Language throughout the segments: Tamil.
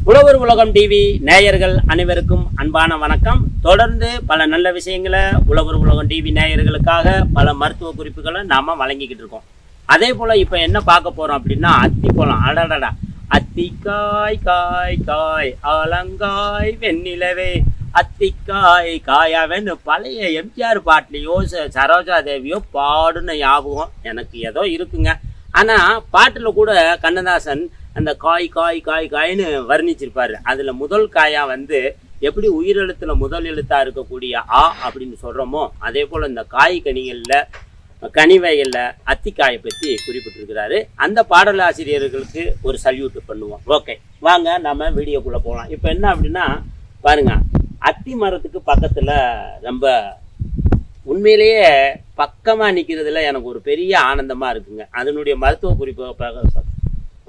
உழவர் உலகம் டிவி நேயர்கள் அனைவருக்கும் அன்பான வணக்கம். தொடர்ந்து பல நல்ல விஷயங்களை உழவர் உலகம் டிவி நேயர்களுக்காக பல மருத்துவ குறிப்புகளை நாம வழங்கிக்கிட்டு இருக்கோம். அதே போல இப்ப என்ன பார்க்க போறோம் அப்படின்னா அத்திப்பழம். அடடடா, அத்திக்காய் காய் காய் ஆலங்காய் வெண்ணிலவே அத்திக்காய் காயாவேன்னு பழைய எம்ஜிஆர் பாட்டிலையோ சரோஜா தேவியோ பாடுன ஞாபகம் எனக்கு ஏதோ இருக்குங்க. ஆனா பாட்டுல கூட கண்ணதாசன் அந்த காய் காய் காய் காய்னு வர்ணிச்சிருப்பாரு. அதுல முதல் காயா வந்து எப்படி உயிரெழுத்துல முதல் எழுத்தா இருக்கக்கூடிய ஆ அப்படின்னு சொல்றோமோ அதே போல இந்த காய் கனிவகைகள்ல அத்திக்காயை பற்றி குறிப்பிட்டிருக்கிறாரு. அந்த பாடலாசிரியர்களுக்கு ஒரு சல்யூட் பண்ணுவோம். ஓகே, வாங்க நம்ம வீடியோக்குள்ள போகலாம். இப்போ என்ன அப்படின்னா பாருங்க, அத்தி மரத்துக்கு பக்கத்துல ரொம்ப உண்மையிலேயே பக்கமா நிக்கிறதுல எனக்கு ஒரு பெரிய ஆனந்தமா இருக்குங்க. அதனுடைய மருத்துவ குறிப்பை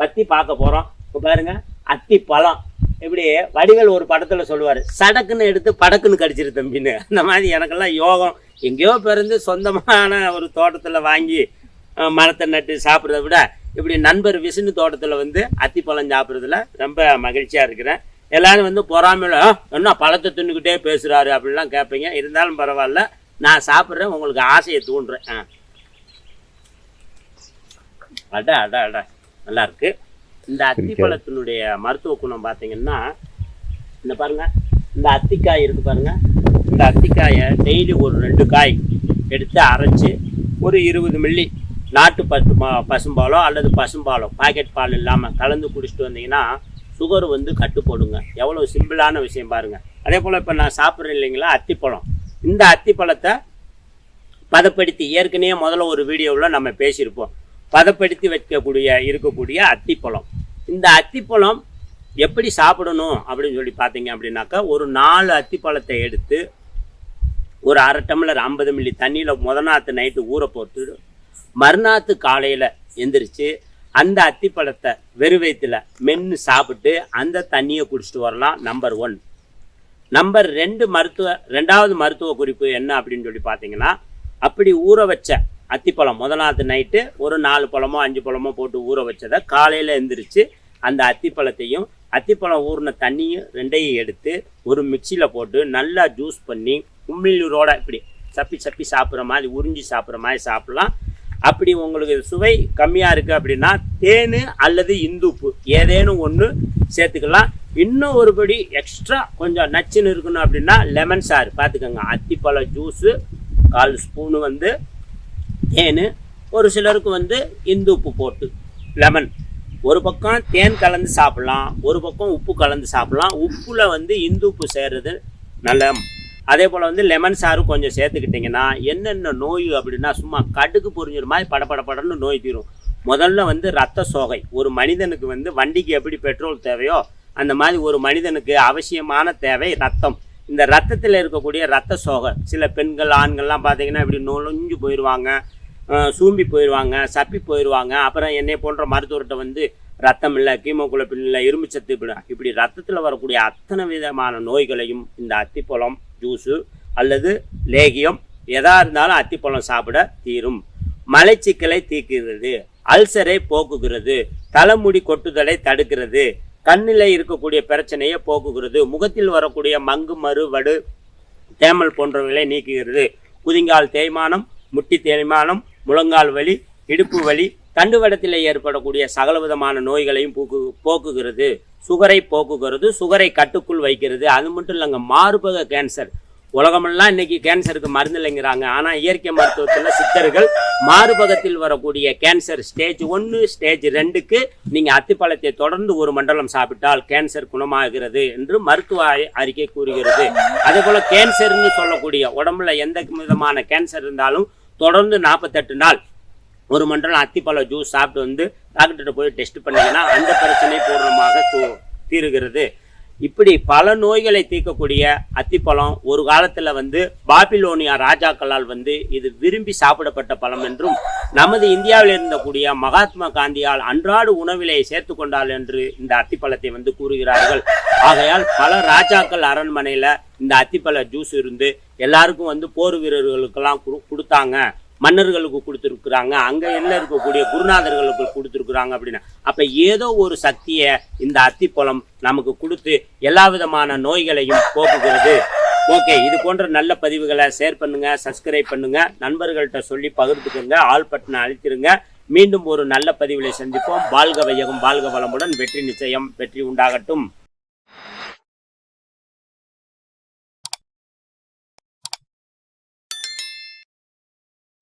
பத்தி பார்க்க போறோம். இப்போ பாருங்க, அத்தி பழம் இப்படி வடிவேல் ஒரு படத்துல சொல்லுவாரு, சடக்குன்னு எடுத்து படக்குன்னு கடிச்சிரு தம்பின்னு. அந்த மாதிரி எனக்கெல்லாம் யோகம் எங்கேயோ பிறந்து சொந்தமான ஒரு தோட்டத்துல வாங்கி மரத்தை நட்டு சாப்பிட்றத விட இப்படி நண்பர் விஷ்ணு தோட்டத்துல வந்து அத்தி பழம் சாப்பிட்றதுல ரொம்ப மகிழ்ச்சியா இருக்கிறேன். எல்லாரும் வந்து பொறாமையில என்ன பழத்தை தின்னுக்கிட்டே பேசுறாரு அப்படின்லாம் கேட்பீங்க. இருந்தாலும் பரவாயில்ல, நான் சாப்பிட்றேன், உங்களுக்கு ஆசையை தூண்டுறேன். அட அட அட நல்லா இருக்கு. இந்த அத்திப்பழத்தினுடைய மருத்துவ குணம் பார்த்தீங்கன்னா இந்த பாருங்க, இந்த அத்திக்காய் இருக்கு பாருங்க. இந்த அத்திக்காயை டெய்லி ஒரு 2 காய் எடுத்து அரைச்சி ஒரு 20 மில்லி நாட்டு பசும்பாலோ அல்லது பசும்பாலோ பாக்கெட் பால் இல்லாமல் கலந்து குடிச்சிட்டு வந்தீங்கன்னா சுகர் வந்து கட்டுப்போடுங்க. எவ்வளோ சிம்பிளான விஷயம் பாருங்க. அதே போல் இப்போ நான் சாப்பிட்றேன் இல்லைங்களா அத்திப்பழம். இந்த அத்திப்பழத்தை பதப்படுத்தி ஏற்கனவே முதல்ல ஒரு வீடியோவில் நம்ம பேசியிருப்போம். பதப்படுத்தி இருக்கக்கூடிய அத்திப்பழம். இந்த அத்திப்பழம் எப்படி சாப்பிடணும் அப்படின்னு சொல்லி பார்த்தீங்க அப்படின்னாக்கா, ஒரு 4 அத்திப்பழத்தை எடுத்து ஒரு அரை டம்ளர் 50 மில்லி தண்ணியில் முதநாத்து நைட்டு ஊற போட்டு மறுநாத்து காலையில் எந்திரிச்சு அந்த அத்திப்பழத்தை வெறு வயிற்றுல மென்று சாப்பிட்டு அந்த தண்ணியை குடிச்சிட்டு வரலாம். நம்பர் 1. நம்பர் 2 ரெண்டாவது மருத்துவ குறிப்பு என்ன அப்படின்னு சொல்லி பார்த்தீங்கன்னா, அப்படி ஊற வச்ச அத்திப்பழம் முதநாத்து நைட்டு ஒரு 4 பழமோ 5 பழமோ போட்டு ஊற வச்சதை காலையில் எந்திரிச்சு அந்த அத்திப்பழத்தையும் அத்திப்பழம் ஊறின தண்ணியும் 2ஐயும் எடுத்து ஒரு மிக்சியில் போட்டு நல்லா ஜூஸ் பண்ணி உமிழ்நீரோட இப்படி சப்பி சாப்பிட்ற மாதிரி உறிஞ்சி சாப்பிட்ற மாதிரி சாப்பிட்லாம். அப்படி உங்களுக்கு சுவை கம்மியாக இருக்குது அப்படின்னா தேன் அல்லது இந்துப்பு ஏதேனும் ஒன்று சேர்த்துக்கலாம். இன்னும் ஒருபடி எக்ஸ்ட்ரா கொஞ்சம் நச்சுன்னு இருக்கணும் அப்படின்னா லெமன் சாறு பார்த்துக்கோங்க. அத்திப்பழ ஜூஸு 1/4 ஸ்பூனு வந்து தேன், ஒரு சிலருக்கு வந்து இந்துப்பு போட்டு லெமன். ஒரு பக்கம் தேன் கலந்து சாப்பிட்லாம், ஒரு பக்கம் உப்பு கலந்து சாப்பிட்லாம். உப்புல வந்து இந்துப்பு சேர்றது நல்ல. அதே போல் வந்து லெமன் சாறு கொஞ்சம் சேர்த்துக்கிட்டிங்கன்னா என்னென்ன நோய் அப்படின்னா சும்மா கடுகு பொரிஞ்சிற மாதிரி படப்படன்னு நோய் தீரும். முதல்ல வந்து ரத்த சோகை. ஒரு மனிதனுக்கு வந்து வண்டிக்கு எப்படி பெட்ரோல் தேவையோ அந்த மாதிரி ஒரு மனிதனுக்கு அவசியமான தேவை ரத்தம். இந்த ரத்தத்தில் இருக்கக்கூடிய ரத்த சோகை சில பெண்கள் ஆண்கள்லாம் பார்த்தீங்கன்னா இப்படி நொழிஞ்சு போயிடுவாங்க, சூம்பி போயிடுவாங்க, சப்பி போயிடுவாங்க. அப்புறம் என்னை போன்ற மருத்துவர்கிட்ட வந்து ரத்தம் இல்லை, கீமோகுளோபின் இல்லை, இரும்பு சத்து இப்படி ரத்தத்தில் வரக்கூடிய அத்தனை விதமான நோய்களையும் இந்த அத்திப்பழம் ஜூஸு அல்லது லேகியம் எதா இருந்தாலும் அத்திப்பழம் சாப்பிட தீரும். மலைச்சிக்கலை தீர்க்கிறது, அல்சரை போக்குகிறது, தலைமுடி கொட்டுதலை தடுக்கிறது, கண்ணில் இருக்கக்கூடிய பிரச்சனையை போக்குகிறது, முகத்தில் வரக்கூடிய மங்கு மறு வடு தேமல் போன்றவைகளை நீக்குகிறது, குதிங்கால் தேய்மானம், முட்டி தேய்மானம், முழங்கால் வலி, இடுப்பு வலி, தண்டுவடத்தில் ஏற்படக்கூடிய சகலவிதமான நோய்களையும் போக்குகிறது, சுகரை போக்குகிறது, சுகரை கட்டுக்குள் வைக்கிறது. அது மட்டும் இல்லைங்க, மார்பக கேன்சர். உலகமெல்லாம் இன்னைக்கு கேன்சருக்கு மருந்து இல்லைங்கிறாங்க. ஆனால் இயற்கை மருத்துவத்தில் சித்தர்கள் மார்பகத்தில் வரக்கூடிய கேன்சர் ஸ்டேஜ் 1 ஸ்டேஜ் 2க்கு நீங்கள் அத்திப்பழத்தை தொடர்ந்து 1 மண்டலம் சாப்பிட்டால் கேன்சர் குணமாகிறது என்று மருத்துவ அறிக்கை கூறுகிறது. அதே போல் கேன்சர்னு சொல்லக்கூடிய உடம்புல எந்த விதமான கேன்சர் இருந்தாலும் தொடர்ந்து 48 நாள் 1 மண்டலம் அத்திப்பழ ஜூஸ் சாப்பிட்டு வந்து டாக்டர்கிட்ட போய் டெஸ்ட் பண்ணிங்கன்னா அந்த பிரச்சனை பூர்ணமாக தீருகிறது. இப்படி பல நோய்களை தீர்க்கக்கூடிய அத்திப்பழம் ஒரு காலத்தில் வந்து பாபிலோனியா ராஜாக்களால் வந்து இது விரும்பி சாப்பிடப்பட்ட பழம் என்றும் நமது இந்தியாவில் இருந்தக்கூடிய மகாத்மா காந்தியால் அன்றாட உணவிலே சேர்த்து கொண்டாள் என்று இந்த அத்திப்பழத்தை வந்து கூறுகிறார்கள். ஆகையால் பல ராஜாக்கள் அரண்மனையில் இந்த அத்திப்பழ ஜூஸ் இருந்து எல்லாருக்கும் வந்து போர் வீரர்களுக்கெல்லாம் கொடுத்தாங்க. மன்னர்களுக்கு கொடுத்துருக்குறாங்க, அங்கே என்ன இருக்கக்கூடிய குருநாதர்களுக்கு கொடுத்துருக்குறாங்க அப்படின்னா, அப்போ ஏதோ ஒரு சக்தியை இந்த அத்திப்பழம் நமக்கு கொடுத்து எல்லா விதமான நோய்களையும் போக்குகிறது. ஓகே, இது போன்ற நல்ல பதிவுகளை ஷேர் பண்ணுங்க, சப்ஸ்கிரைப் பண்ணுங்க, நண்பர்கள்ட்ட சொல்லி பகிர்ந்துக்குங்க, ஆல் பட்டனை அழுத்திருங்க. மீண்டும் ஒரு நல்ல பதிவிலை சந்திப்போம். வாழ்க வையகம், வாழ்க வளமுடன். வெற்றி நிச்சயம், வெற்றி உண்டாகட்டும்.